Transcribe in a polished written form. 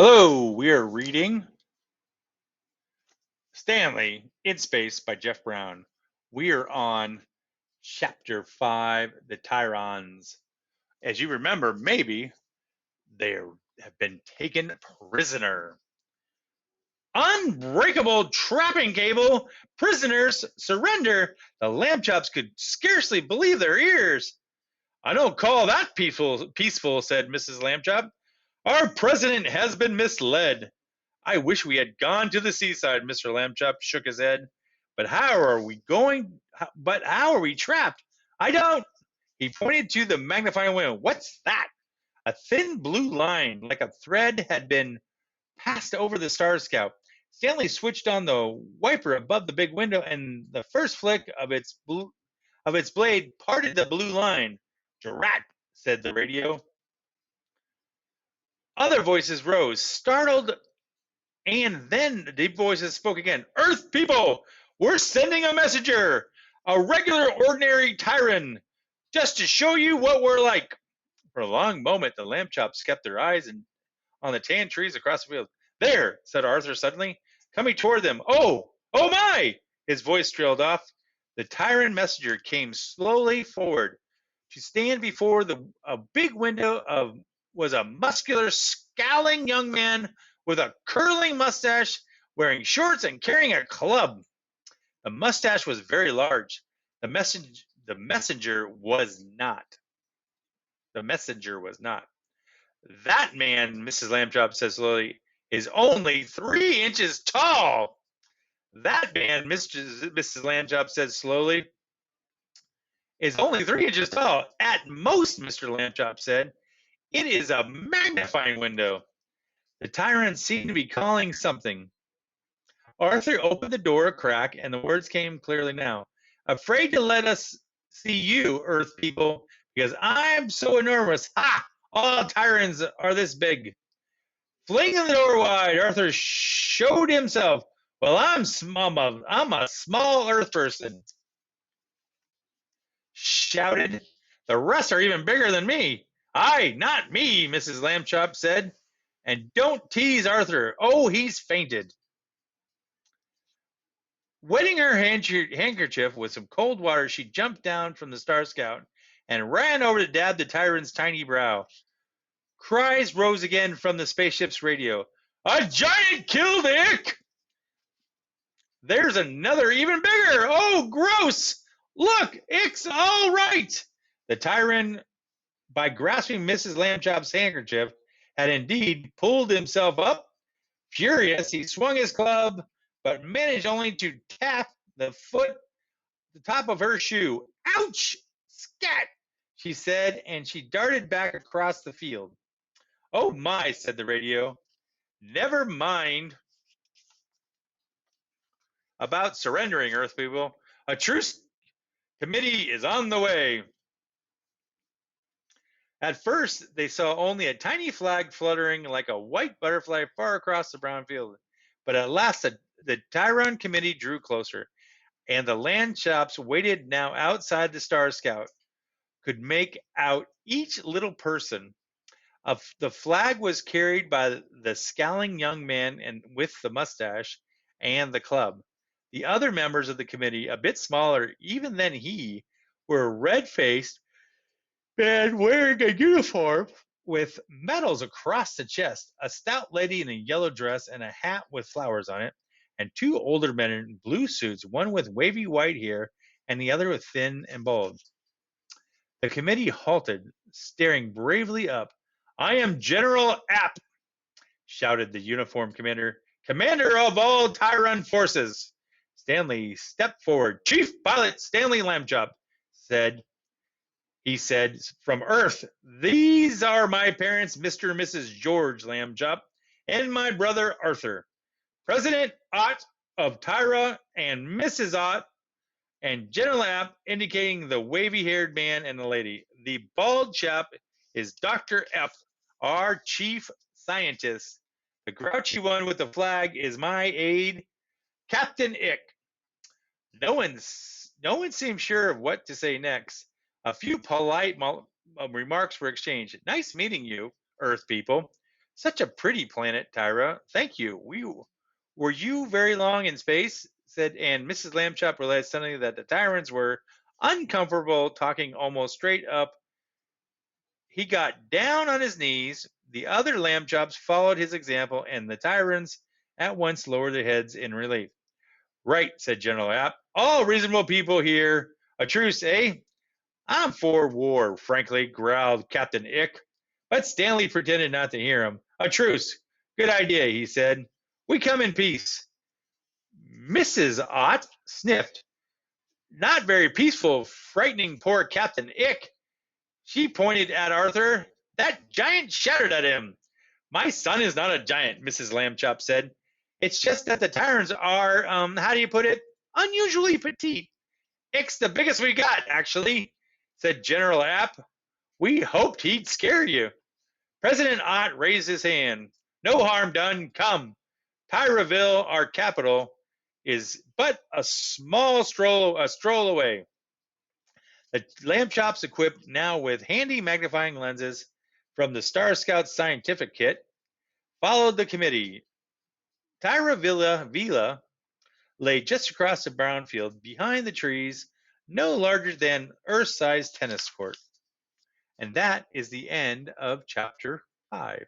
Hello, we are reading Stanley in Space by Jeff Brown. We are on Chapter 5, The Tyrons. As you remember, maybe they have been taken prisoner. Unbreakable trapping cable! Prisoners surrender! The lamb chops could scarcely believe their ears. I don't call that peaceful, said Mrs. Lambchop. Our president has been misled. I wish we had gone to the seaside, Mr. Lambchop shook his head. But how are we going? But how are we trapped? I don't. He pointed to the magnifying window. What's that? A thin blue line, like a thread, had been passed over the Star Scout. Stanley switched on the wiper above the big window, and the first flick of its blade parted the blue line. Drat, said the radio. Other voices rose, startled, and then deep voices spoke again. Earth people, we're sending a messenger, a regular ordinary Tyran, just to show you what we're like. For a long moment, the lamb chops kept their eyes on the tan trees across the field. There, said Arthur suddenly, coming toward them. Oh my! His voice trailed off. The Tyran messenger came slowly forward. To stand before a big window was a muscular, scowling young man with a curling mustache, wearing shorts and carrying a club. The mustache was very large. The messenger was not. The messenger was not. That man, Mrs. Lambchop said slowly, is only 3 inches tall. That man, Mrs. Lambchop said slowly, is only 3 inches tall. At most, Mr. Lambchop said. It is a magnifying window. The tyrant seemed to be calling something. Arthur opened the door a crack, and the words came clearly now. Afraid to let us see you, Earth people, because I'm so enormous. Ha! All tyrants are this big. Flinging the door wide, Arthur showed himself. Well, I'm a small Earth person. Shouted. The rest are even bigger than me. Aye, not me, Mrs. Lambchop said. And don't tease Arthur. Oh, he's fainted. Wetting her handkerchief with some cold water, she jumped down from the Star Scout and ran over to dab the tyrant's tiny brow. Cries rose again from the spaceship's radio. A giant killed Ick! There's another even bigger! Oh, gross! Look, Ick's all right! The tyrant, by grasping Mrs. Lambchop's handkerchief, had indeed pulled himself up. Furious, he swung his club, but managed only to tap the top of her shoe. Ouch! Scat! She said, and she darted back across the field. Oh my, said the radio. Never mind about surrendering, Earth people. A truce committee is on the way. At first, they saw only a tiny flag fluttering like a white butterfly far across the brown field. But at last, the Tyron committee drew closer, and the land chops waited now outside the Star Scout, could make out each little person. The flag was carried by the scowling young man and with the mustache and the club. The other members of the committee, a bit smaller even than he, were red-faced and wearing a uniform with medals across the chest, a stout lady in a yellow dress and a hat with flowers on it, and 2 older men in blue suits, one with wavy white hair and the other with thin and bald. The committee halted, staring bravely up. I am General App, shouted the uniformed commander, commander of all Tyron forces. Stanley stepped forward. Chief Pilot Stanley Lambchop he said, from Earth, these are my parents, Mr. and Mrs. George Lambchop, and my brother Arthur. President Ott of Tyra and Mrs. Ott, and General App, indicating the wavy-haired man and the lady. The bald chap is Dr. F, our chief scientist. The grouchy one with the flag is my aide, Captain Ick. No one seemed sure of what to say next. A few polite remarks were exchanged. Nice meeting you, Earth people. Such a pretty planet, Tyra. Thank you. Were you very long in space? Said, and Mrs. Lambchop realized suddenly that the Tyrans were uncomfortable talking almost straight up. He got down on his knees. The other Lambchops followed his example, and the Tyrans at once lowered their heads in relief. Right, said General App. All reasonable people here. A truce, eh? I'm for war, frankly, growled Captain Ick. But Stanley pretended not to hear him. A truce. Good idea, he said. We come in peace. Mrs. Ott sniffed. Not very peaceful, frightening poor Captain Ick. She pointed at Arthur. That giant shouted at him. My son is not a giant, Mrs. Lambchop said. It's just that the Tyrants are, how do you put it, unusually petite. Ick's the biggest we got, actually, said General App. We hoped he'd scare you. President Ott raised his hand. No harm done. Come. Tyraville, our capital, is but a stroll away. The Lambchops, equipped now with handy magnifying lenses from the Star Scout scientific kit, followed the committee. Tyravilla lay just across the brownfield behind the trees, no larger than Earth-sized tennis court. And that is the end of chapter 5.